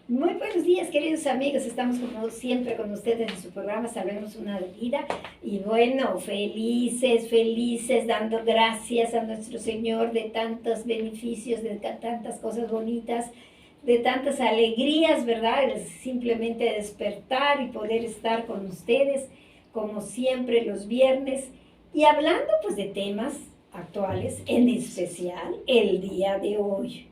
Muy buenos días, queridos amigos. Estamos como siempre con ustedes en su programa Salvemos una Vida. Y bueno, felices, felices, dando gracias a nuestro Señor de tantos beneficios, de tantas cosas bonitas, de tantas alegrías, ¿verdad? Es simplemente despertar y poder estar con ustedes, como siempre los viernes. Y hablando pues de temas actuales, en especial el día de hoy.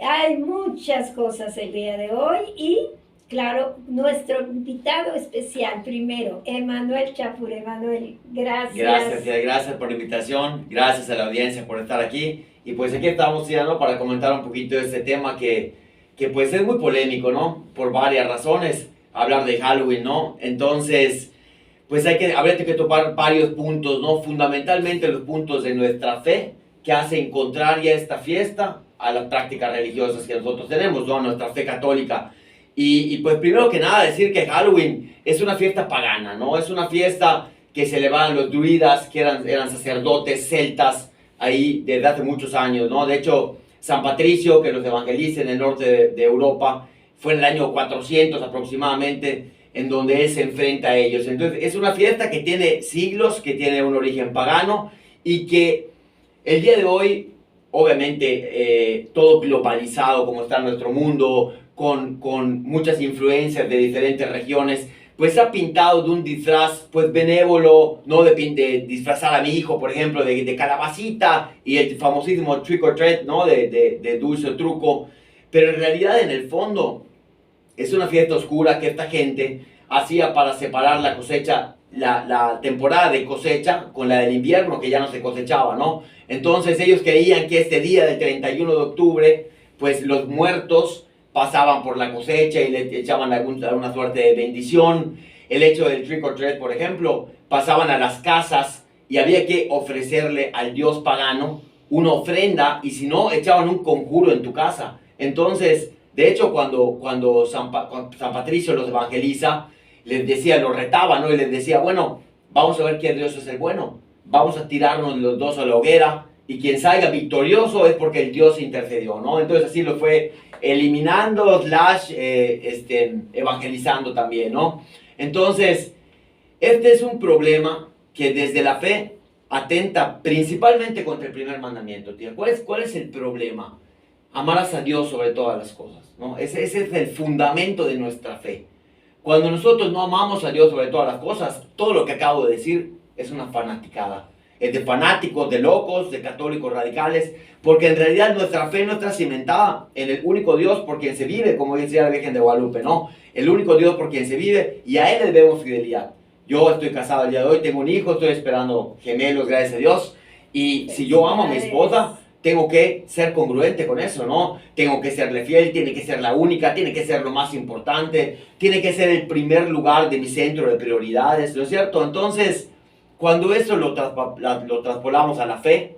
Hay muchas cosas el día de hoy y, claro, nuestro invitado especial primero, Emanuel Chapur. Emanuel, gracias. Gracias por la invitación, gracias a la audiencia por estar aquí. Y pues aquí estamos ya, ¿no? Para comentar un poquito de este tema que pues es muy polémico, ¿no? Por varias razones, hablar de Halloween, ¿no? Entonces, pues habría que topar varios puntos, ¿no? Fundamentalmente los puntos de nuestra fe que hace contraria esta fiesta a las prácticas religiosas que nosotros tenemos, ¿no? Nuestra fe católica. Y pues primero que nada decir que Halloween es una fiesta pagana, ¿no? Es una fiesta que celebraban los druidas, que eran sacerdotes celtas ahí desde hace muchos años, ¿no? De hecho, San Patricio, que los evangeliza en el norte de Europa, fue en el año 400 aproximadamente, en donde él se enfrenta a ellos. Entonces, es una fiesta que tiene siglos, que tiene un origen pagano y que el día de hoy, obviamente, todo globalizado como está nuestro mundo, con muchas influencias de diferentes regiones, pues ha pintado de un disfraz pues benévolo, no de disfrazar a mi hijo, por ejemplo, de calabacita y el famosísimo trick or treat, ¿no? De dulce o truco, pero en realidad en el fondo es una fiesta oscura que esta gente hacía para separar la cosecha, la temporada de cosecha con la del invierno, que ya no se cosechaba, ¿no? Entonces ellos creían que este día del 31 de octubre, pues los muertos pasaban por la cosecha y le echaban alguna suerte de bendición. El hecho del trick or treat, por ejemplo, pasaban a las casas y había que ofrecerle al dios pagano una ofrenda, y si no, echaban un conjuro en tu casa. Entonces, de hecho, cuando San Patricio los evangeliza, les decía, los retaba, ¿no? Y les decía, bueno, vamos a ver quién Dios es el bueno. Vamos a tirarnos los dos a la hoguera y quien salga victorioso es porque el Dios intercedió, ¿no? Entonces así lo fue eliminando, evangelizando también, ¿no? Entonces, este es un problema que desde la fe atenta principalmente contra el primer mandamiento, tía. ¿Cuál es el problema? Amarás a Dios sobre todas las cosas, ¿no? Ese es el fundamento de nuestra fe. Cuando nosotros no amamos a Dios sobre todas las cosas, todo lo que acabo de decir es una fanaticada. Es de fanáticos, de locos, de católicos radicales, porque en realidad nuestra fe no está cimentada en el único Dios por quien se vive, como decía la Virgen de Guadalupe, ¿no? El único Dios por quien se vive, y a Él le debemos fidelidad. Yo estoy casado el día de hoy, tengo un hijo, estoy esperando gemelos, gracias a Dios, y si yo amo a mi esposa, tengo que ser congruente con eso, ¿no? Tengo que serle fiel, tiene que ser la única, tiene que ser lo más importante, tiene que ser el primer lugar de mi centro de prioridades, ¿no es cierto? Entonces, cuando eso lo traspolamos a la fe,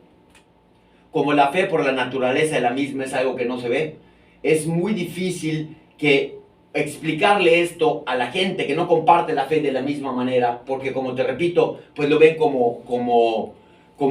como la fe por la naturaleza de la misma es algo que no se ve, es muy difícil que explicarle esto a la gente que no comparte la fe de la misma manera, porque como te repito, pues lo ven como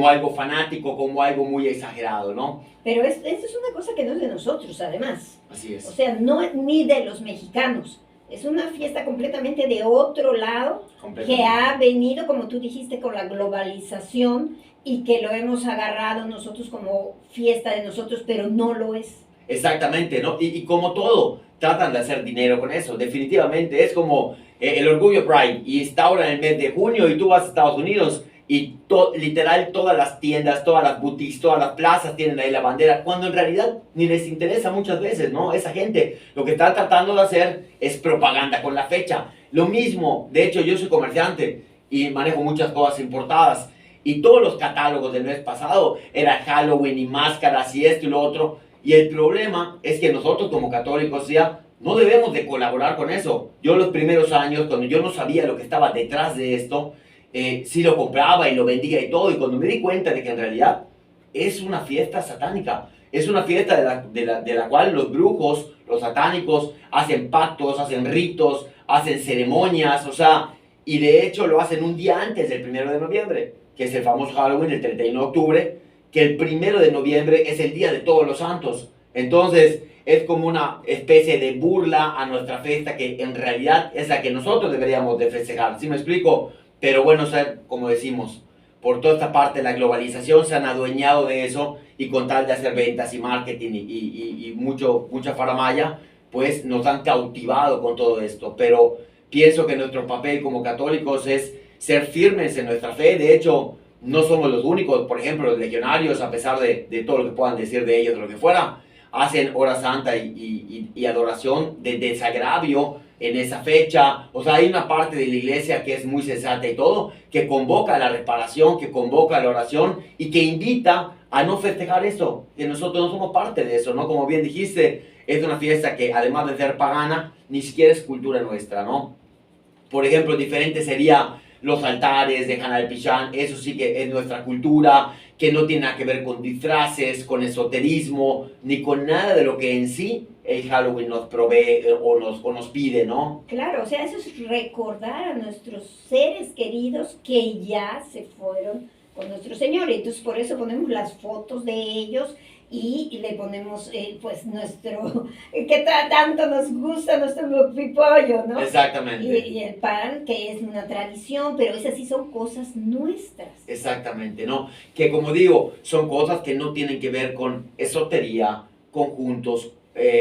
algo fanático, como algo muy exagerado, ¿no? Pero esto es una cosa que no es de nosotros, además. Así es. O sea, no ni de los mexicanos. Es una fiesta completamente de otro lado que ha venido, como tú dijiste, con la globalización y que lo hemos agarrado nosotros como fiesta de nosotros, pero no lo es. Exactamente, ¿no? Y como todo, tratan de hacer dinero con eso. Definitivamente es como el orgullo Pride, y está ahora en el mes de junio y tú vas a Estados Unidos y literal todas las tiendas, todas las boutiques, todas las plazas tienen ahí la bandera, cuando en realidad ni les interesa muchas veces, ¿no? Esa gente lo que está tratando de hacer es propaganda con la fecha. Lo mismo, de hecho yo soy comerciante y manejo muchas cosas importadas, y todos los catálogos del mes pasado era Halloween y máscaras y esto y lo otro, y el problema es que nosotros como católicos ya no debemos de colaborar con eso. Yo los primeros años, cuando yo no sabía lo que estaba detrás de esto, sí lo compraba y lo vendía y todo, y cuando me di cuenta de que en realidad es una fiesta satánica, es una fiesta de la cual los brujos, los satánicos, hacen pactos, hacen ritos, hacen ceremonias, o sea, y de hecho lo hacen un día antes del 1 de noviembre, que es el famoso Halloween, el 31 de octubre, que el 1 de noviembre es el día de todos los santos. Entonces, es como una especie de burla a nuestra fiesta que en realidad es la que nosotros deberíamos de festejar, ¿sí me explico? Pero bueno, o sea, como decimos, por toda esta parte de la globalización se han adueñado de eso y con tal de hacer ventas y marketing y mucha faramaya, pues nos han cautivado con todo esto. Pero pienso que nuestro papel como católicos es ser firmes en nuestra fe. De hecho, no somos los únicos. Por ejemplo, los legionarios, a pesar de todo lo que puedan decir de ellos, lo que fuera, hacen hora santa y adoración de desagravio en esa fecha. O sea, hay una parte de la iglesia que es muy sensata y todo, que convoca a la reparación, que convoca a la oración y que invita a no festejar eso, que nosotros no somos parte de eso, ¿no? Como bien dijiste, es una fiesta que además de ser pagana, ni siquiera es cultura nuestra, ¿no? Por ejemplo, diferente sería los altares de Hanal Pichán, eso sí que es nuestra cultura, que no tiene nada que ver con disfraces, con esoterismo, ni con nada de lo que en sí el Halloween nos provee o nos pide, ¿no? Claro, o sea, eso es recordar a nuestros seres queridos que ya se fueron con nuestro Señor. Entonces, por eso ponemos las fotos de ellos y le ponemos, pues, nuestro, que tanto nos gusta nuestro pipollo, ¿no? Exactamente. Y el pan, que es una tradición, pero esas sí son cosas nuestras. Exactamente, ¿no? Que como digo, son cosas que no tienen que ver con esotería, conjuntos,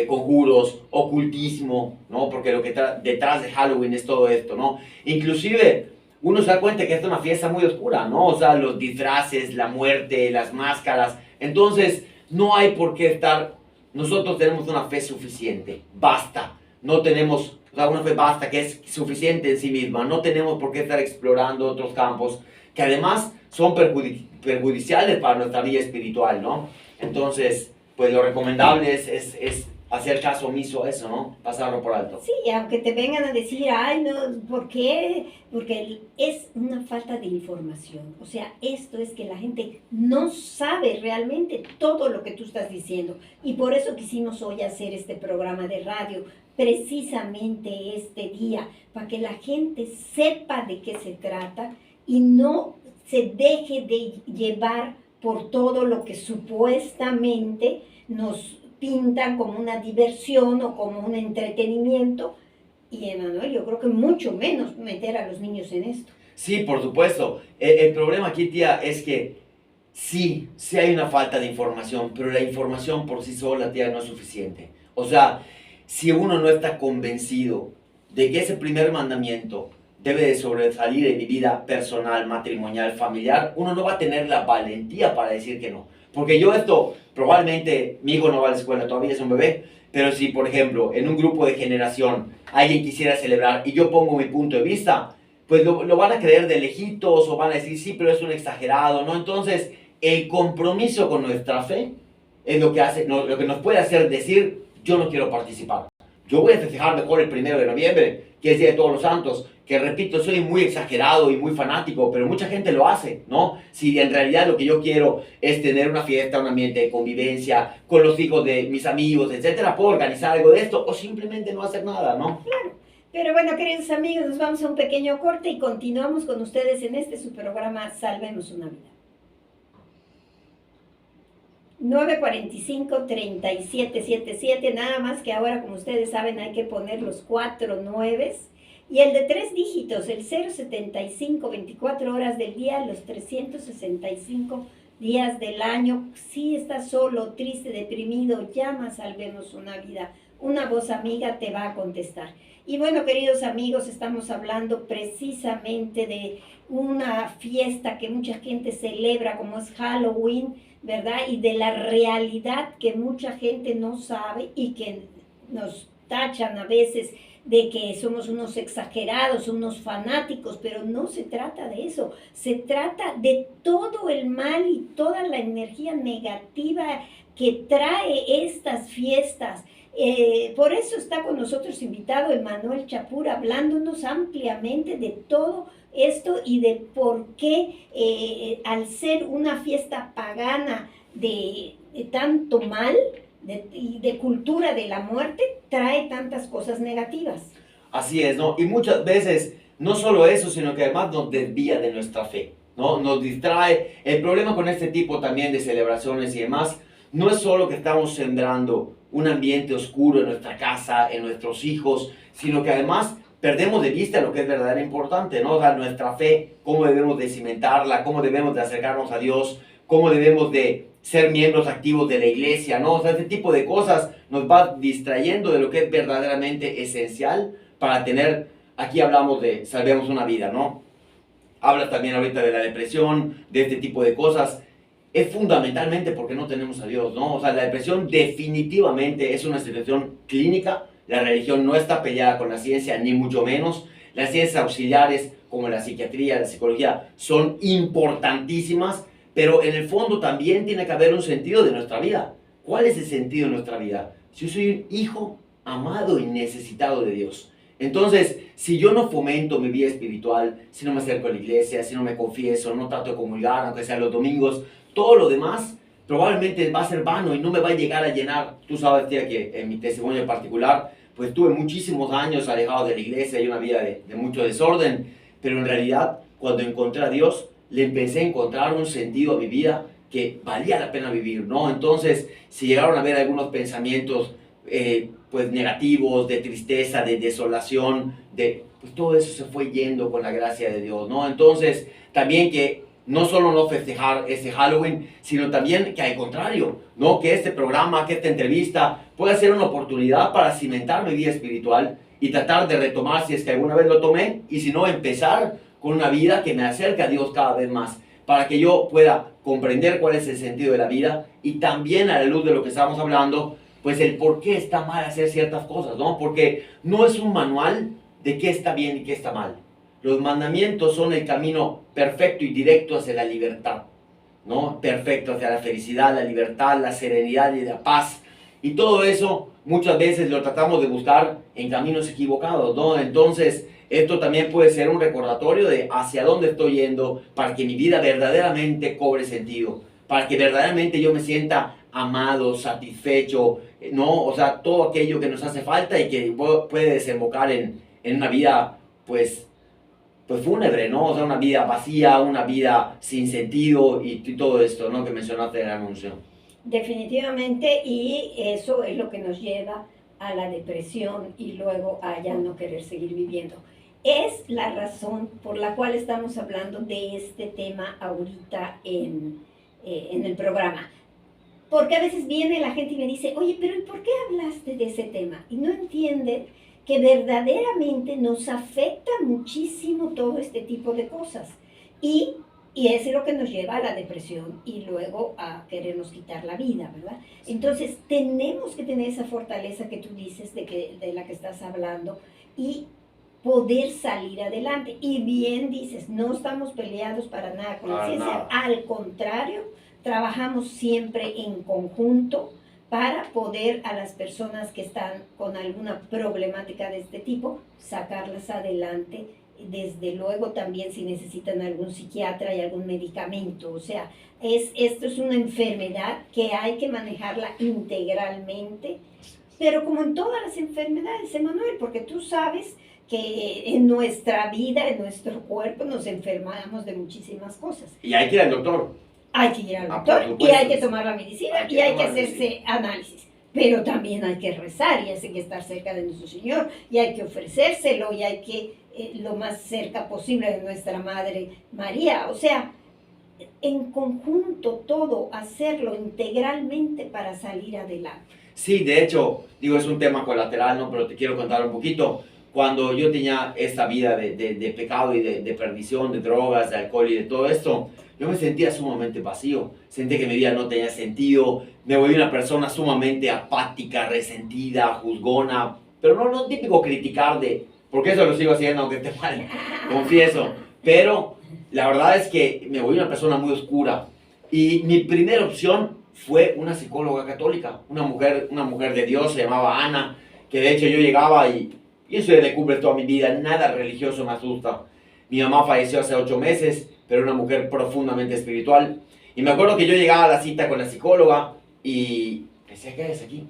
conjuros, ocultismo, ¿no? Porque lo que está detrás de Halloween es todo esto, ¿no? Inclusive uno se da cuenta que esta es una fiesta muy oscura, ¿no? O sea, los disfraces, la muerte, las máscaras. Entonces, no hay por qué estar... Nosotros tenemos una fe suficiente, basta. No tenemos, o sea, una fe basta que es suficiente en sí misma. No tenemos por qué estar explorando otros campos que además son perjudiciales para nuestra vida espiritual, ¿no? Entonces, pues lo recomendable es hacer caso omiso a eso, ¿no? Pasarlo por alto. Sí, aunque te vengan a decir, ay, no, ¿por qué? Porque es una falta de información. O sea, esto es que la gente no sabe realmente todo lo que tú estás diciendo. Y por eso quisimos hoy hacer este programa de radio, precisamente este día, para que la gente sepa de qué se trata y no se deje de llevar por todo lo que supuestamente nos pintan como una diversión o como un entretenimiento. Y Emanuel, yo creo que mucho menos meter a los niños en esto. Sí, por supuesto. El problema aquí, tía, es que sí hay una falta de información, pero la información por sí sola, tía, no es suficiente. O sea, si uno no está convencido de que ese primer mandamiento debe de sobresalir en mi vida personal, matrimonial, familiar, uno no va a tener la valentía para decir que no. Porque yo esto, probablemente mi hijo no va a la escuela, todavía es un bebé, pero si, por ejemplo, en un grupo de generación alguien quisiera celebrar y yo pongo mi punto de vista, pues lo van a creer de lejitos o van a decir, sí, pero es un exagerado, ¿no? Entonces, el compromiso con nuestra fe es lo que hace, lo que nos puede hacer decir, yo no quiero participar. Yo voy a festejar mejor el 1 de noviembre, que es Día de Todos los Santos, que repito, soy muy exagerado y muy fanático, pero mucha gente lo hace, ¿no? Si en realidad lo que yo quiero es tener una fiesta, un ambiente de convivencia con los hijos de mis amigos, etcétera, puedo organizar algo de esto o simplemente no hacer nada, ¿no? Claro. Pero bueno, queridos amigos, nos vamos a un pequeño corte y continuamos con ustedes en este su programa Salvemos una Vida. 945-3777, nada más que ahora, como ustedes saben, hay que poner los 4 nueves y el de 3 dígitos, el 075, 24 horas del día, los 365 días del año. Si estás solo, triste, deprimido, llama, Salvemos una Vida. Una voz amiga te va a contestar. Y bueno, queridos amigos, estamos hablando precisamente de una fiesta que mucha gente celebra como es Halloween, ¿verdad? Y de la realidad que mucha gente no sabe y que nos tachan a veces de que somos unos exagerados, unos fanáticos, pero no se trata de eso. Se trata de todo el mal y toda la energía negativa que trae estas fiestas. Por eso está con nosotros invitado Emanuel Chapur, hablándonos ampliamente de todo esto y de por qué al ser una fiesta pagana de tanto mal y de cultura de la muerte, trae tantas cosas negativas. Así es, ¿no? Y muchas veces, no solo eso, sino que además nos desvía de nuestra fe, ¿no? Nos distrae. El problema con este tipo también de celebraciones y demás, no es solo que estamos sembrando un ambiente oscuro en nuestra casa, en nuestros hijos, sino que además perdemos de vista lo que es verdaderamente importante, ¿no? O sea, nuestra fe, cómo debemos de cimentarla, cómo debemos de acercarnos a Dios, cómo debemos de ser miembros activos de la iglesia, ¿no? O sea, este tipo de cosas nos va distrayendo de lo que es verdaderamente esencial para tener, aquí hablamos de salvemos una vida, ¿no? Hablas también ahorita de la depresión, de este tipo de cosas. Es fundamentalmente porque no tenemos a Dios, ¿no? O sea, la depresión definitivamente es una situación clínica. La religión no está peleada con la ciencia, ni mucho menos. Las ciencias auxiliares, como la psiquiatría, la psicología, son importantísimas, pero en el fondo también tiene que haber un sentido de nuestra vida. ¿Cuál es el sentido de nuestra vida? Si yo soy un hijo amado y necesitado de Dios. Entonces, si yo no fomento mi vida espiritual, si no me acerco a la iglesia, si no me confieso, no trato de comulgar, aunque sea los domingos, todo lo demás probablemente va a ser vano y no me va a llegar a llenar. Tú sabes, tía, que en mi testimonio en particular, pues tuve muchísimos años alejado de la iglesia y una vida de mucho desorden, pero en realidad cuando encontré a Dios, le empecé a encontrar un sentido a mi vida que valía la pena vivir, ¿no? Entonces, si llegaron a haber algunos pensamientos pues negativos, de tristeza, de desolación, pues todo eso se fue yendo con la gracia de Dios, ¿no? Entonces, también que no solo no festejar ese Halloween, sino también que al contrario, ¿no? Que este programa, que esta entrevista pueda ser una oportunidad para cimentar mi vida espiritual y tratar de retomar si es que alguna vez lo tomé, y si no, empezar con una vida que me acerque a Dios cada vez más, para que yo pueda comprender cuál es el sentido de la vida y también a la luz de lo que estamos hablando, pues el por qué está mal hacer ciertas cosas, ¿no? Porque no es un manual de qué está bien y qué está mal. Los mandamientos son el camino perfecto y directo hacia la libertad, ¿no? Perfecto hacia la felicidad, la libertad, la serenidad y la paz. Y todo eso muchas veces lo tratamos de buscar en caminos equivocados, ¿no? Entonces, esto también puede ser un recordatorio de hacia dónde estoy yendo para que mi vida verdaderamente cobre sentido, para que verdaderamente yo me sienta amado, satisfecho, ¿no? O sea, todo aquello que nos hace falta y que puede desembocar en una vida, pues fúnebre, ¿no? O sea, una vida vacía, una vida sin sentido y todo esto, ¿no? Que mencionaste en el anuncio. Definitivamente, y eso es lo que nos lleva a la depresión y luego a ya no querer seguir viviendo. Es la razón por la cual estamos hablando de este tema ahorita en el programa. Porque a veces viene la gente y me dice, oye, pero ¿y por qué hablaste de ese tema? Y no entienden que verdaderamente nos afecta muchísimo todo este tipo de cosas. Y eso es lo que nos lleva a la depresión y luego a querernos quitar la vida, ¿verdad? Entonces, tenemos que tener esa fortaleza que tú dices, de la que estás hablando, y poder salir adelante. Y bien dices, no estamos peleados para nada con la ciencia, al contrario, trabajamos siempre en conjunto para poder a las personas que están con alguna problemática de este tipo, sacarlas adelante. Desde luego también si necesitan algún psiquiatra y algún medicamento. O sea, esto es una enfermedad que hay que manejarla integralmente, pero como en todas las enfermedades, Emanuel, porque tú sabes que en nuestra vida, en nuestro cuerpo, nos enfermamos de muchísimas cosas. Y hay que ir al doctor. Hay que ir al doctor y hay que tomar la medicina y hay que hacerse análisis. Pero también hay que rezar y hay que estar cerca de nuestro Señor y hay que ofrecérselo y hay que lo más cerca posible de nuestra Madre María. O sea, en conjunto todo, hacerlo integralmente para salir adelante. Sí, de hecho, digo, es un tema colateral, ¿no? Pero te quiero contar un poquito. Cuando yo tenía esta vida de pecado y de perdición, de drogas, de alcohol y de todo esto, yo me sentía sumamente vacío. Sentía que mi vida no tenía sentido. Me volví una persona sumamente apática, resentida, juzgona. Pero no típico criticar porque eso lo sigo haciendo aunque esté mal, confieso. Pero la verdad es que me volví una persona muy oscura. Y mi primera opción fue una psicóloga católica, una mujer de Dios, se llamaba Ana, que de hecho yo llegaba y eso le cumple toda mi vida, nada religioso me asusta. Mi mamá falleció hace 8 meses, pero era una mujer profundamente espiritual. Y me acuerdo que yo llegaba a la cita con la psicóloga y decía, ¿qué haces aquí?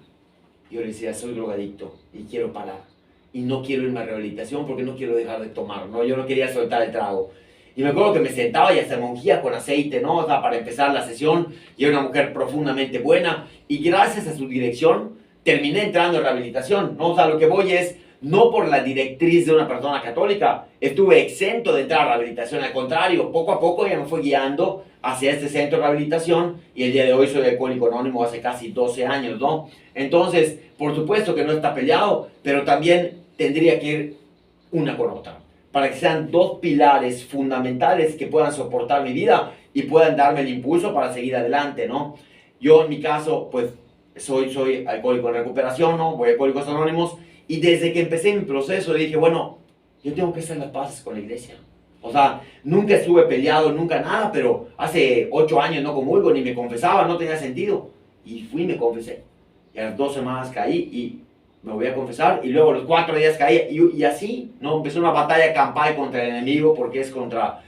Y yo le decía, soy drogadicto y quiero parar. Y no quiero irme a rehabilitación porque no quiero dejar de tomar, ¿no? Yo no quería soltar el trago. Y me acuerdo que me sentaba y hasta me ungía con aceite, ¿no? O sea, para empezar la sesión. Y era una mujer profundamente buena. Y gracias a su dirección, terminé entrando en rehabilitación, ¿no? O sea, lo que voy es, no por la directriz de una persona católica, estuve exento de entrar a rehabilitación, al contrario, poco a poco ya me fue guiando hacia este centro de rehabilitación y el día de hoy soy alcohólico anónimo hace casi 12 años, ¿no? Entonces, por supuesto que no está peleado, pero también tendría que ir una con otra, para que sean dos pilares fundamentales que puedan soportar mi vida y puedan darme el impulso para seguir adelante, ¿no? Yo en mi caso, pues, soy alcohólico en recuperación, ¿no? Voy a Alcohólicos Anónimos y desde que empecé mi proceso dije, bueno, yo tengo que hacer las paces con la iglesia. O sea, nunca estuve peleado, nunca nada, pero hace 8 años no comulgo, ni me confesaba, no tenía sentido. Y fui y me confesé. Y a las 2 semanas caí y me voy a confesar. Y luego a los 4 días caí y así, ¿no? Empezó una batalla campal contra el enemigo porque es contra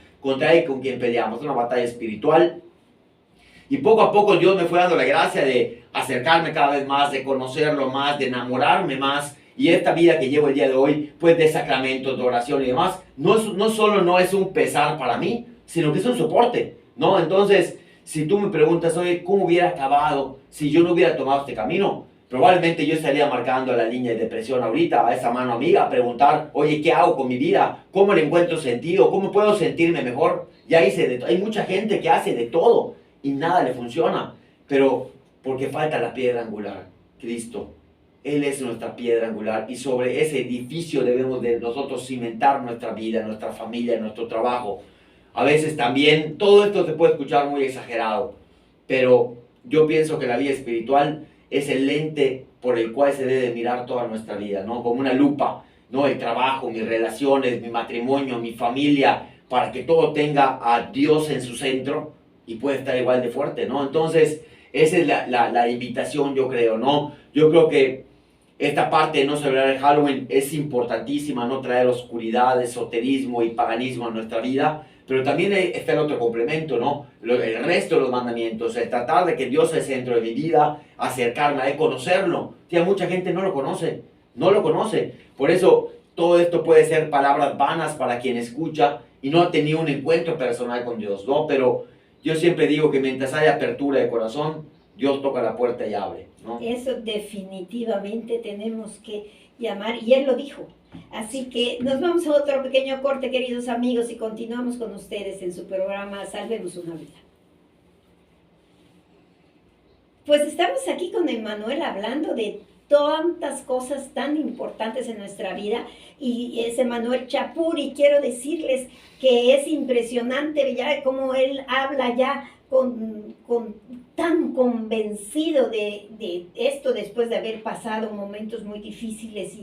él con quien peleamos. Una batalla espiritual. Y poco a poco Dios me fue dando la gracia de acercarme cada vez más, de conocerlo más, de enamorarme más. Y esta vida que llevo el día de hoy, pues de sacramentos, de oración y demás, no solo no es un pesar para mí, sino que es un soporte, ¿no? Entonces, si tú me preguntas, oye, ¿cómo hubiera acabado si yo no hubiera tomado este camino? Probablemente yo estaría marcando la línea de depresión ahorita, a esa mano amiga, a preguntar, oye, ¿qué hago con mi vida? ¿Cómo le encuentro sentido? ¿Cómo puedo sentirme mejor? Ya hice de todo. Hay mucha gente que hace de todo y nada le funciona, pero porque falta la piedra angular, Cristo. Él es nuestra piedra angular y sobre ese edificio debemos de nosotros cimentar nuestra vida, nuestra familia, nuestro trabajo. A veces también, todo esto se puede escuchar muy exagerado, pero yo pienso que la vida espiritual es el lente por el cual se debe mirar toda nuestra vida, ¿no? Como una lupa, ¿no? El trabajo, mis relaciones, mi matrimonio, mi familia, para que todo tenga a Dios en su centro y pueda estar igual de fuerte, ¿no? Entonces, esa es la invitación, yo creo, ¿no? Yo creo que esta parte de no celebrar el Halloween es importantísima, no traer oscuridad, esoterismo y paganismo a nuestra vida, pero también está el otro complemento, ¿no? El resto de los mandamientos, el tratar de que Dios es el centro de mi vida, acercarme a Él, conocerlo. Tía, mucha gente no lo conoce, no lo conoce. Por eso todo esto puede ser palabras vanas para quien escucha y no ha tenido un encuentro personal con Dios, ¿no? Pero yo siempre digo que mientras haya apertura de corazón, Dios toca la puerta y abre, ¿no? Eso definitivamente tenemos que llamar, y Él lo dijo. Así que nos vamos a otro pequeño corte, queridos amigos, y continuamos con ustedes en su programa Salvemos una Vida. Pues estamos aquí con Emmanuel hablando de tantas cosas tan importantes en nuestra vida, y es Emmanuel Chapuri. Quiero decirles que es impresionante ya cómo él habla ya tan convencido de esto después de haber pasado momentos muy difíciles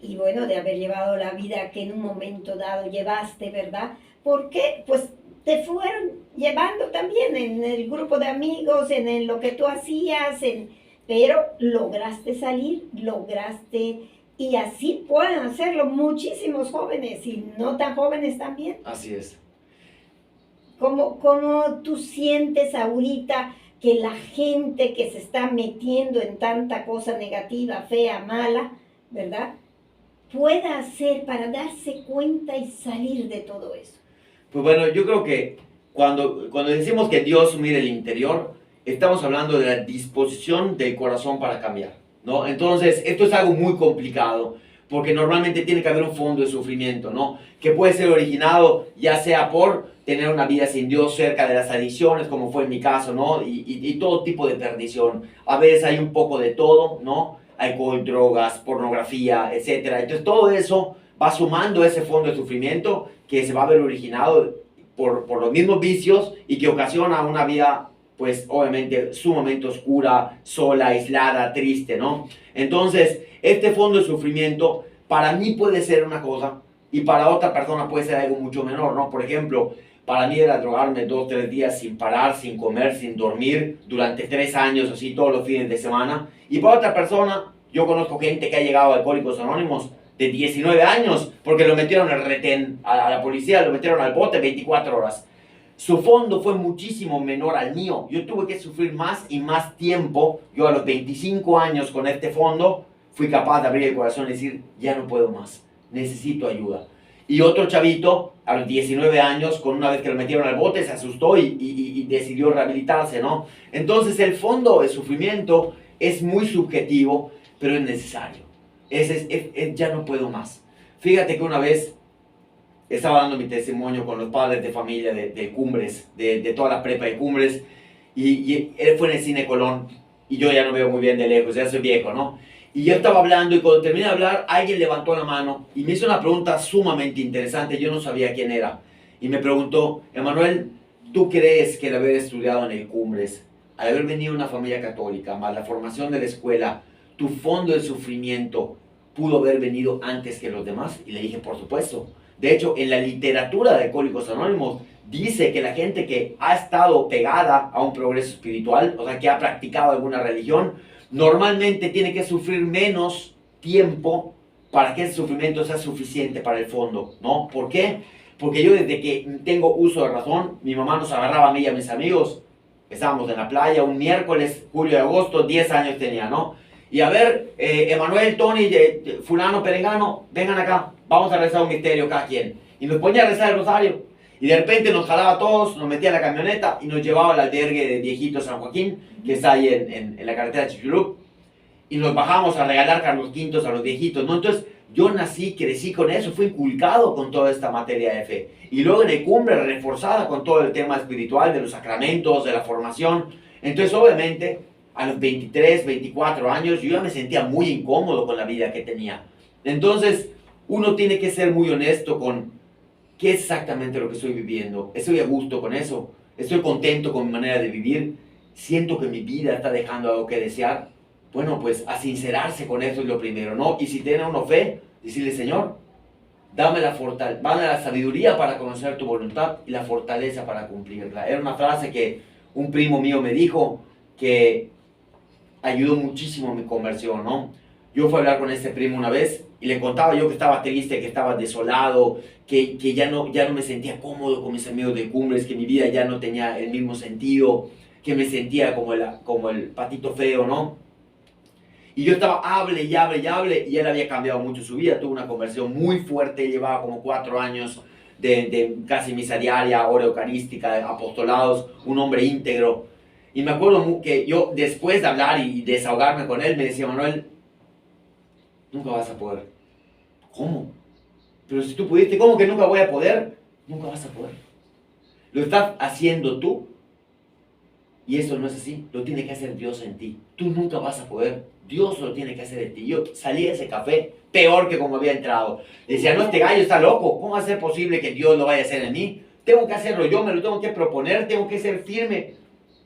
y bueno, de haber llevado la vida que en un momento dado llevaste, ¿verdad? Porque pues te fueron llevando también en el grupo de amigos, en lo que tú hacías, pero lograste salir, y así pueden hacerlo muchísimos jóvenes y no tan jóvenes también. Así es. ¿Cómo tú sientes ahorita que la gente que se está metiendo en tanta cosa negativa, fea, mala, ¿verdad?, pueda hacer para darse cuenta y salir de todo eso? Pues bueno, yo creo que cuando decimos que Dios mira el interior, estamos hablando de la disposición del corazón para cambiar, ¿no? Entonces, esto es algo muy complicado, porque normalmente tiene que haber un fondo de sufrimiento, ¿no? Que puede ser originado ya sea por tener una vida sin Dios, cerca de las adicciones, como fue en mi caso, ¿no? Y todo tipo de perdición. A veces hay un poco de todo, ¿no? Alcohol, drogas, pornografía, etc. Entonces todo eso va sumando ese fondo de sufrimiento que se va a ver originado por los mismos vicios y que ocasiona una vida, pues obviamente sumamente oscura, sola, aislada, triste, ¿no? Entonces, este fondo de sufrimiento para mí puede ser una cosa y para otra persona puede ser algo mucho menor, ¿no? Por ejemplo, para mí era drogarme 2, 3 días sin parar, sin comer, sin dormir, durante 3 años, así todos los fines de semana. Y para otra persona, yo conozco gente que ha llegado a Alcohólicos Anónimos de 19 años, porque lo metieron al retén, a la policía, lo metieron al bote 24 horas. Su fondo fue muchísimo menor al mío. Yo tuve que sufrir más y más tiempo. Yo a los 25 años con este fondo fui capaz de abrir el corazón y decir, ya no puedo más, necesito ayuda. Y otro chavito, a los 19 años, con una vez que lo metieron al bote, se asustó y decidió rehabilitarse, ¿no? Entonces el fondo de sufrimiento es muy subjetivo, pero es necesario. Ya no puedo más. Fíjate que una vez estaba dando mi testimonio con los padres de familia de Cumbres, de toda la prepa de Cumbres, y él fue en el Cine Colón, y yo ya no veo muy bien de lejos, ya soy viejo, ¿no? Y yo estaba hablando, y cuando terminé de hablar, alguien levantó la mano, y me hizo una pregunta sumamente interesante, yo no sabía quién era, y me preguntó: Emanuel, ¿tú crees que el haber estudiado en el Cumbres, al haber venido de una familia católica, más la formación de la escuela, tu fondo de sufrimiento pudo haber venido antes que los demás? Y le dije: por supuesto. De hecho, en la literatura de Alcohólicos Anónimos dice que la gente que ha estado pegada a un progreso espiritual, o sea, que ha practicado alguna religión, normalmente tiene que sufrir menos tiempo para que ese sufrimiento sea suficiente para el fondo, ¿no? ¿Por qué? Porque yo, desde que tengo uso de razón, mi mamá nos agarraba a mí y a mis amigos, estábamos en la playa un miércoles, julio y agosto, 10 años tenía, ¿no? Y a ver, Emanuel, Tony, fulano, perengano, vengan acá, vamos a rezar un misterio cada quien. Y nos ponía a rezar el rosario. Y de repente nos jalaba a todos, nos metía a la camioneta y nos llevaba al albergue de viejitos San Joaquín, que está ahí en la carretera de Chichulú. Y nos bajamos a regalar Carlos Quintos a los viejitos, ¿no? Entonces, yo nací, crecí con eso, fui inculcado con toda esta materia de fe. Y luego en el Cumbre, reforzada con todo el tema espiritual, de los sacramentos, de la formación. Entonces, obviamente, a los 23, 24 años, yo ya me sentía muy incómodo con la vida que tenía. Entonces, uno tiene que ser muy honesto con qué es exactamente lo que estoy viviendo. ¿Estoy a gusto con eso? ¿Estoy contento con mi manera de vivir? ¿Siento que mi vida está dejando algo que desear? Bueno, pues a sincerarse con eso es lo primero, ¿no? Y si tiene uno fe, decirle: Señor, dame la sabiduría para conocer tu voluntad y la fortaleza para cumplirla. Era una frase que un primo mío me dijo que ayudó muchísimo a mi conversión, ¿no? Yo fui a hablar con este primo una vez y le contaba yo que estaba triste, que estaba desolado, que ya no me sentía cómodo con mis amigos de Cumbres, que mi vida ya no tenía el mismo sentido, que me sentía como el patito feo, ¿no? Y yo estaba hable y hable, y él había cambiado mucho su vida, tuvo una conversión muy fuerte, llevaba como 4 años de casi misa diaria, hora eucarística, apostolados, un hombre íntegro. Y me acuerdo que yo, después de hablar y desahogarme con él, me decía: Manuel, nunca vas a poder. ¿Cómo? Pero si tú pudiste, ¿cómo que nunca voy a poder? Nunca vas a poder. Lo estás haciendo tú, y eso no es así, lo tiene que hacer Dios en ti. Tú nunca vas a poder, Dios lo tiene que hacer en ti. Yo salí de ese café peor que como había entrado. Decía: no, este gallo está loco, ¿cómo va a ser posible que Dios lo vaya a hacer en mí? Tengo que hacerlo yo, me lo tengo que proponer, tengo que ser firme.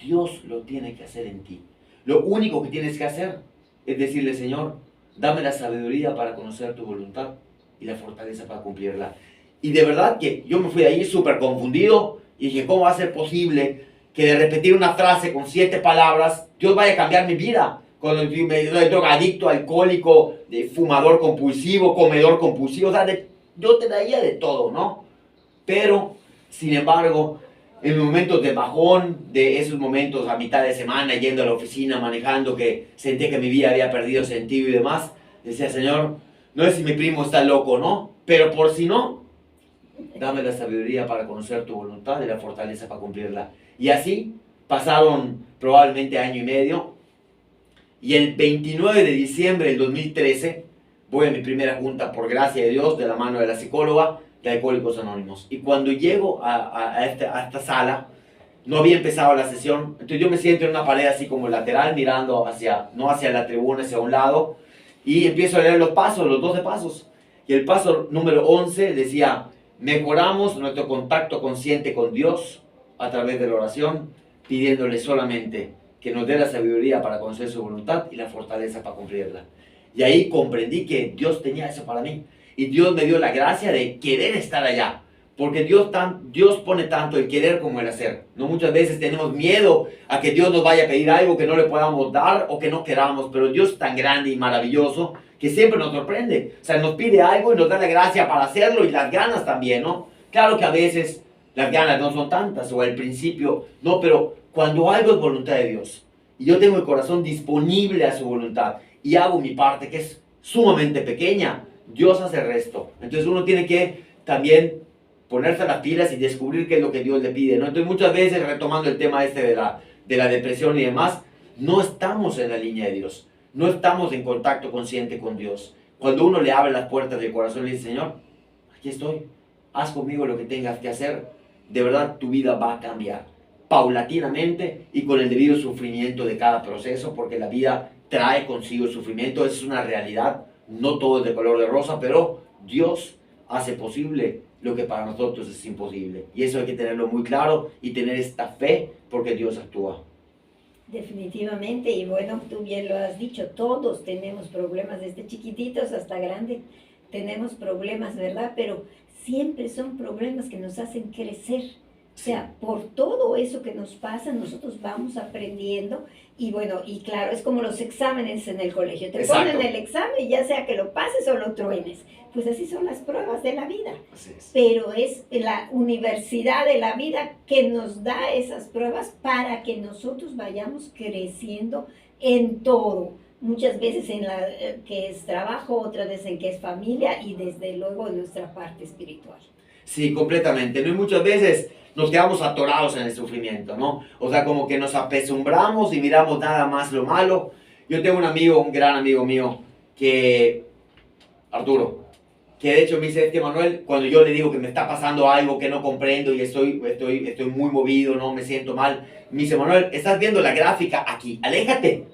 Dios lo tiene que hacer en ti. Lo único que tienes que hacer es decirle: Señor, dame la sabiduría para conocer tu voluntad y la fortaleza para cumplirla. Y de verdad que yo me fui de ahí súper confundido y dije: ¿cómo va a ser posible que de repetir una frase con 7 palabras Dios vaya a cambiar mi vida? Cuando me doy drogadicto, alcohólico, de fumador compulsivo, comedor compulsivo, o sea, yo te daría de todo, ¿no? Pero, sin embargo, en momentos de bajón, de esos momentos a mitad de semana, yendo a la oficina, manejando, que sentí que mi vida había perdido sentido y demás, decía: Señor, no sé si mi primo está loco, ¿no? Pero por si no, dame la sabiduría para conocer tu voluntad y la fortaleza para cumplirla. Y así pasaron probablemente año y medio, y el 29 de diciembre del 2013 voy a mi primera junta, por gracia de Dios, de la mano de la psicóloga de Alcohólicos Anónimos. Y cuando llego a esta sala, no había empezado la sesión, entonces yo me siento en una pared así como lateral, mirando no hacia la tribuna, hacia un lado, y empiezo a leer los pasos, los 12 pasos. Y el paso número 11 decía: mejoramos nuestro contacto consciente con Dios a través de la oración, pidiéndole solamente que nos dé la sabiduría para conocer su voluntad y la fortaleza para cumplirla. Y ahí comprendí que Dios tenía eso para mí. Y Dios me dio la gracia de querer estar allá. Porque Dios pone tanto el querer como el hacer. No, muchas veces tenemos miedo a que Dios nos vaya a pedir algo que no le podamos dar o que no queramos. Pero Dios es tan grande y maravilloso que siempre nos sorprende. O sea, nos pide algo y nos da la gracia para hacerlo, y las ganas también, ¿no? Claro que a veces las ganas no son tantas, o al principio, no, pero cuando algo es voluntad de Dios y yo tengo el corazón disponible a su voluntad y hago mi parte, que es sumamente pequeña, Dios hace el resto. Entonces uno tiene que también ponerse las pilas y descubrir qué es lo que Dios le pide, ¿no? Entonces muchas veces, retomando el tema de la depresión y demás, no estamos en la línea de Dios. no estamos en contacto consciente con Dios. Cuando uno le abre las puertas del corazón y le dice, Señor, aquí estoy, haz conmigo lo que tengas que hacer, de verdad tu vida va a cambiar paulatinamente y con el debido sufrimiento de cada proceso, porque la vida trae consigo el sufrimiento, es una realidad, no todo es de color de rosa, pero Dios hace posible lo que para nosotros es imposible. Y eso hay que tenerlo muy claro y tener esta fe porque Dios actúa. Definitivamente, y bueno, tú bien lo has dicho, todos tenemos problemas, desde chiquititos hasta grandes, tenemos problemas, ¿verdad? Pero siempre son problemas que nos hacen crecer. O sea, por todo eso que nos pasa, nosotros vamos aprendiendo y bueno, y claro, es como los exámenes en el colegio. Te Exacto. ponen el examen, ya sea que lo pases o lo truenes. Pues así son las pruebas de la vida. Así es. Pero es la universidad de la vida que nos da esas pruebas para que nosotros vayamos creciendo en todo. Muchas veces en la que es trabajo, otras veces en que es familia y desde luego en nuestra parte espiritual. Sí, completamente, ¿no? Y muchas veces nos quedamos atorados en el sufrimiento, ¿no? O sea, como que nos apesumbramos y miramos nada más lo malo. Yo tengo un amigo, un gran amigo mío, Arturo, que de hecho me dice, Manuel, cuando yo le digo que me está pasando algo que no comprendo y estoy muy movido, no me siento mal, me dice, Manuel, estás viendo la gráfica aquí, aléjate,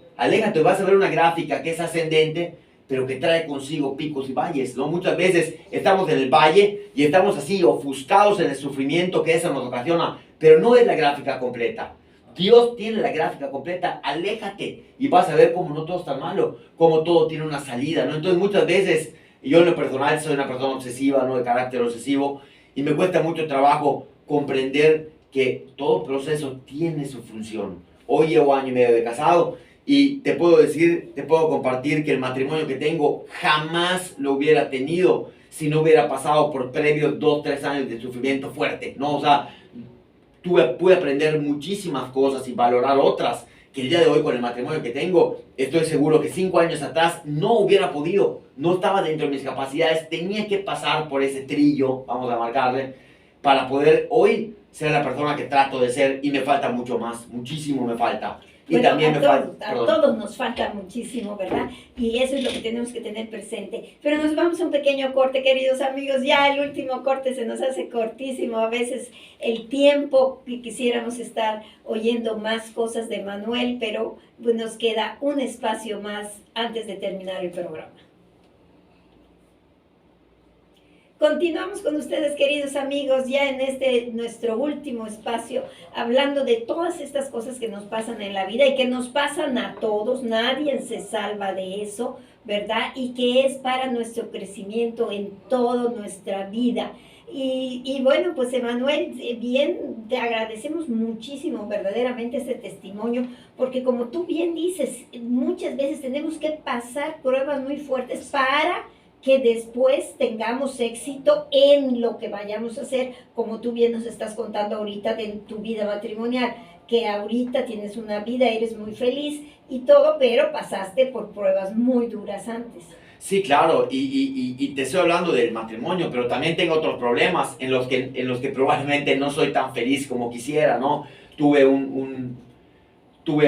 vas a ver una gráfica que es ascendente, pero que trae consigo picos y valles, ¿no? Muchas veces estamos en el valle y estamos así ofuscados en el sufrimiento que eso nos ocasiona, pero no es la gráfica completa. Dios tiene la gráfica completa, aléjate y vas a ver cómo no todo está malo, cómo todo tiene una salida, ¿no? Entonces muchas veces, yo en lo personal soy una persona obsesiva, ¿no? De carácter obsesivo, y me cuesta mucho trabajo comprender que todo proceso tiene su función. Hoy llevo año y medio de casado, y te puedo compartir que el matrimonio que tengo jamás lo hubiera tenido si no hubiera pasado por previos 2-3 años de sufrimiento fuerte, ¿no? O sea, pude aprender muchísimas cosas y valorar otras que el día de hoy con el matrimonio que tengo, estoy seguro que 5 años atrás no hubiera podido, no estaba dentro de mis capacidades, tenía que pasar por ese trillo, vamos a marcarle, para poder hoy ser la persona que trato de ser y me falta mucho más, muchísimo me falta. Y bueno, también a todos nos falta muchísimo, ¿verdad? Y eso es lo que tenemos que tener presente. Pero nos vamos a un pequeño corte, queridos amigos. Ya el último corte se nos hace cortísimo. A veces el tiempo que quisiéramos estar oyendo más cosas de Manuel, pero pues nos queda un espacio más antes de terminar el programa. Continuamos con ustedes, queridos amigos, ya en nuestro último espacio, hablando de todas estas cosas que nos pasan en la vida y que nos pasan a todos, nadie se salva de eso, ¿verdad? Y que es para nuestro crecimiento en toda nuestra vida. Y bueno, pues Emanuel, bien, te agradecemos muchísimo verdaderamente este testimonio, porque como tú bien dices, muchas veces tenemos que pasar pruebas muy fuertes para que después tengamos éxito en lo que vayamos a hacer, como tú bien nos estás contando ahorita de tu vida matrimonial, que ahorita tienes una vida, eres muy feliz y todo, pero pasaste por pruebas muy duras antes. Sí, claro, y te estoy hablando del matrimonio, pero también tengo otros problemas en los que probablemente no soy tan feliz como quisiera, ¿no? Tuve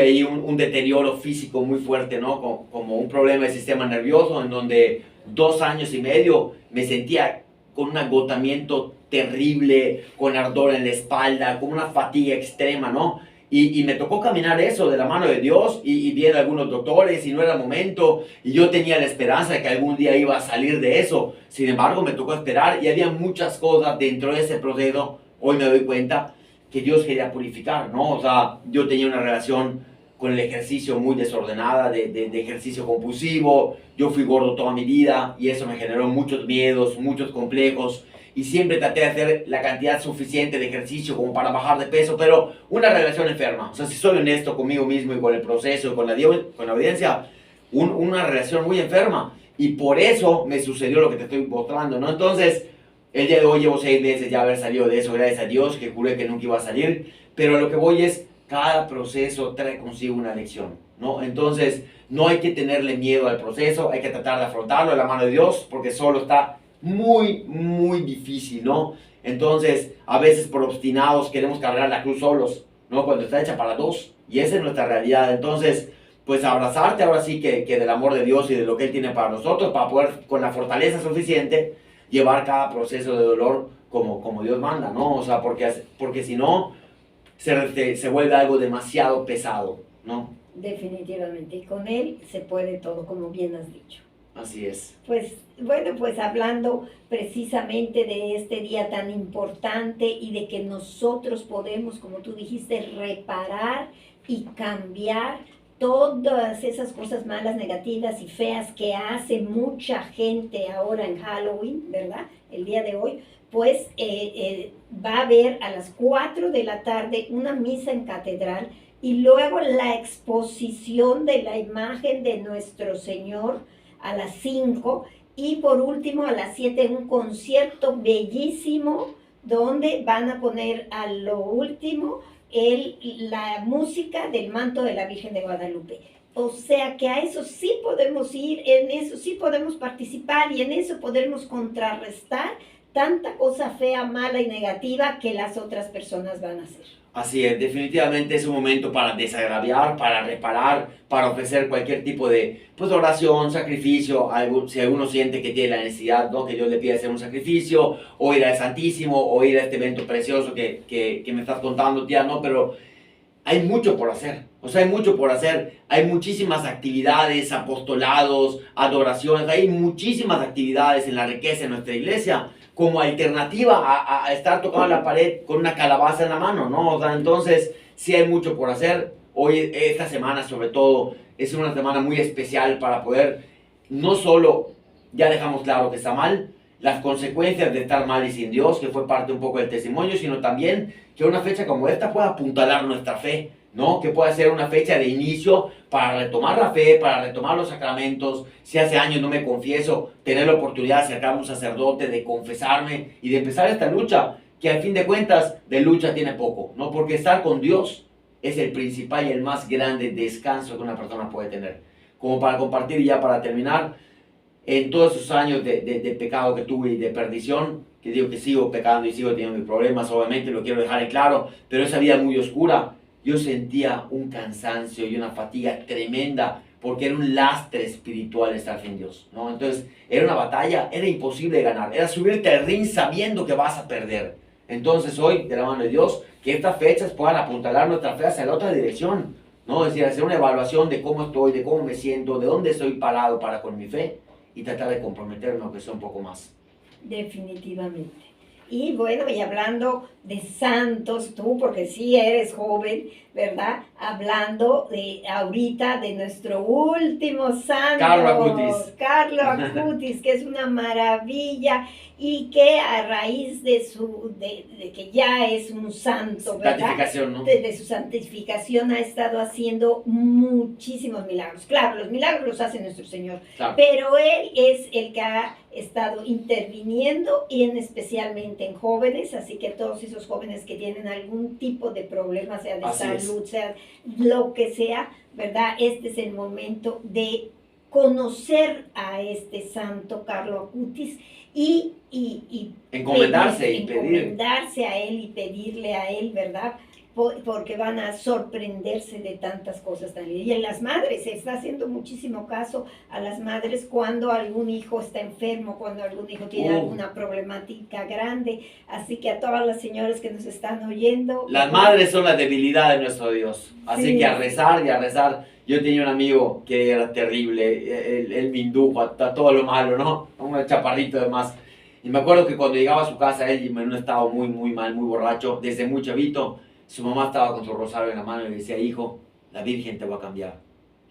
ahí un deterioro físico muy fuerte, ¿no? Como un problema del sistema nervioso, en donde 2 años y medio me sentía con un agotamiento terrible, con ardor en la espalda, con una fatiga extrema, ¿no? Y me tocó caminar eso de la mano de Dios y vi a algunos doctores y no era momento y yo tenía la esperanza de que algún día iba a salir de eso. Sin embargo, me tocó esperar y había muchas cosas dentro de ese proceso. Hoy me doy cuenta que Dios quería purificar, ¿no? O sea, yo tenía una relación con el ejercicio muy desordenada, de ejercicio compulsivo. Yo fui gordo toda mi vida y eso me generó muchos miedos, muchos complejos. Y siempre traté de hacer la cantidad suficiente de ejercicio como para bajar de peso, pero una relación enferma. O sea, si soy honesto conmigo mismo y con el proceso y con la audiencia, una relación muy enferma. Y por eso me sucedió lo que te estoy mostrando, ¿no? Entonces, el día de hoy llevo 6 meses ya haber salido de eso, gracias a Dios, que juré que nunca iba a salir. Pero lo que voy es, cada proceso trae consigo una lección, ¿no? Entonces, no hay que tenerle miedo al proceso, hay que tratar de afrontarlo de la mano de Dios, porque solo está muy, muy difícil, ¿no? Entonces, a veces por obstinados queremos cargar la cruz solos, ¿no? Cuando está hecha para 2, y esa es nuestra realidad. Entonces, pues abrazarte ahora sí que del amor de Dios y de lo que Él tiene para nosotros, para poder con la fortaleza suficiente llevar cada proceso de dolor como Dios manda, ¿no? O sea, porque si no, se vuelve algo demasiado pesado, ¿no? Definitivamente, y con Él se puede todo, como bien has dicho. Así es. Pues bueno, pues hablando precisamente de este día tan importante y de que nosotros podemos, como tú dijiste, reparar y cambiar todas esas cosas malas, negativas y feas que hace mucha gente ahora en Halloween, ¿verdad? El día de hoy, pues va a haber a las 4 de la tarde una misa en catedral y luego la exposición de la imagen de nuestro Señor a las 5 y por último a las 7 un concierto bellísimo donde van a poner a lo último la música del manto de la Virgen de Guadalupe. O sea que a eso sí podemos ir, en eso sí podemos participar y en eso podemos contrarrestar tanta cosa fea, mala y negativa que las otras personas van a hacer. Así es, definitivamente es un momento para desagraviar, para reparar, para ofrecer cualquier tipo de pues, oración, sacrificio, si alguno siente que tiene la necesidad, ¿no? Que Dios le pide hacer un sacrificio, o ir al Santísimo, o ir a este evento precioso que me estás contando, tía, ¿no? Pero hay mucho por hacer, o sea, hay mucho por hacer, hay muchísimas actividades, apostolados, adoraciones, hay muchísimas actividades en la riqueza de nuestra iglesia, como alternativa a estar tocando la pared con una calabaza en la mano, ¿no? O sea, entonces, sí hay mucho por hacer. Hoy, esta semana sobre todo, es una semana muy especial para poder, no solo, ya dejamos claro que está mal, las consecuencias de estar mal y sin Dios, que fue parte un poco del testimonio, sino también que una fecha como esta pueda apuntalar nuestra fe, ¿no? Que pueda ser una fecha de inicio para retomar la fe, para retomar los sacramentos. Si hace años no me confieso, tener la oportunidad de acercarme a un sacerdote, de confesarme y de empezar esta lucha, que al fin de cuentas de lucha tiene poco, ¿no? Porque estar con Dios es el principal y el más grande descanso que una persona puede tener. Como para compartir y ya para terminar, en todos esos años de pecado que tuve y de perdición, que digo que sigo pecando y sigo teniendo mis problemas, obviamente lo quiero dejar en claro, pero esa vida muy oscura, yo sentía un cansancio y una fatiga tremenda, porque era un lastre espiritual estar sin Dios, ¿no? Entonces, era una batalla, era imposible ganar, era subirte al ring sabiendo que vas a perder. Entonces, hoy, de la mano de Dios, que estas fechas puedan apuntalar nuestra fe hacia la otra dirección, ¿no? Es decir, hacer una evaluación de cómo estoy, de cómo me siento, de dónde estoy parado para con mi fe, y tratar de comprometerme, aunque sea un poco más. Definitivamente. Y bueno, y hablando de santos, tú, porque sí eres joven, ¿verdad? Hablando de ahorita de nuestro último santo, Carlo Acutis, que es una maravilla y que a raíz de que ya es un santo, ¿verdad? Santificación, ¿no? De su santificación ha estado haciendo muchísimos milagros. Claro, los milagros los hace nuestro Señor, claro, pero Él es el que ha estado interviniendo y especialmente en jóvenes, así que todos esos jóvenes que tienen algún tipo de problema, sea de salud, sea lo que sea, ¿verdad? Este es el momento de conocer a este santo Carlo Acutis y encomendarse a él y pedirle a él, ¿verdad? Porque van a sorprenderse de tantas cosas también. Y en las madres, se está haciendo muchísimo caso a las madres cuando algún hijo está enfermo, cuando algún hijo tiene alguna problemática grande. Así que a todas las señoras que nos están oyendo. Las madres son la debilidad de nuestro Dios. Así que a rezar y a rezar. Yo tenía un amigo que era terrible, él me indujo a todo lo malo, ¿no? Un chaparrito además. Y me acuerdo que cuando llegaba a su casa, él en un estado muy, muy mal, muy borracho, desde muy chavito, su mamá estaba con su rosario en la mano y le decía, hijo, la Virgen te va a cambiar,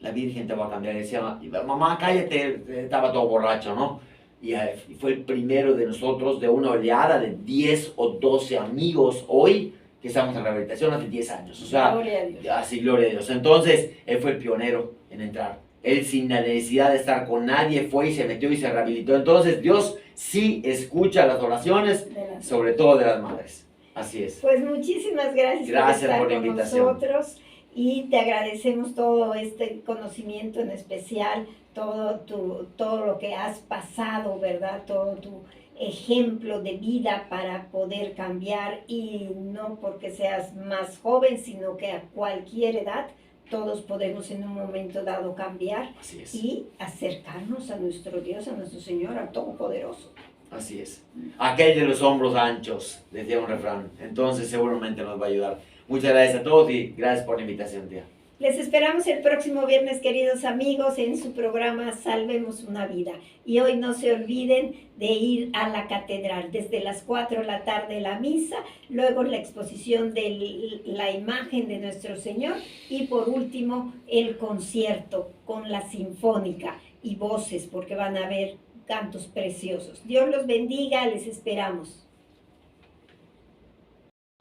la Virgen te va a cambiar. Y decía, mamá, cállate, estaba todo borracho, ¿no? Y fue el primero de nosotros, de una oleada de 10 o 12 amigos hoy, que estamos en rehabilitación hace 10 años. O sea, gloria a Dios. Así, gloria a Dios. Entonces, él fue el pionero en entrar. Él sin la necesidad de estar con nadie fue y se metió y se rehabilitó. Entonces, Dios sí escucha las oraciones, sobre todo de las madres. Así es. Pues muchísimas gracias por estar con nosotros y te agradecemos todo este conocimiento en especial, todo lo que has pasado, ¿verdad? Todo tu ejemplo de vida para poder cambiar y no porque seas más joven, sino que a cualquier edad todos podemos en un momento dado cambiar Así es. y acercarnos a nuestro Dios, a nuestro Señor, al Todopoderoso. Así es. Aquel de los hombros anchos, decía un refrán. Entonces seguramente nos va a ayudar. Muchas gracias a todos y gracias por la invitación, tía. Les esperamos el próximo viernes, queridos amigos, en su programa Salvemos una Vida. Y hoy no se olviden de ir a la catedral, desde las 4 de la tarde la misa, luego la exposición de la imagen de nuestro Señor y por último el concierto con la sinfónica y voces, porque van a haber cantos preciosos. Dios los bendiga, les esperamos.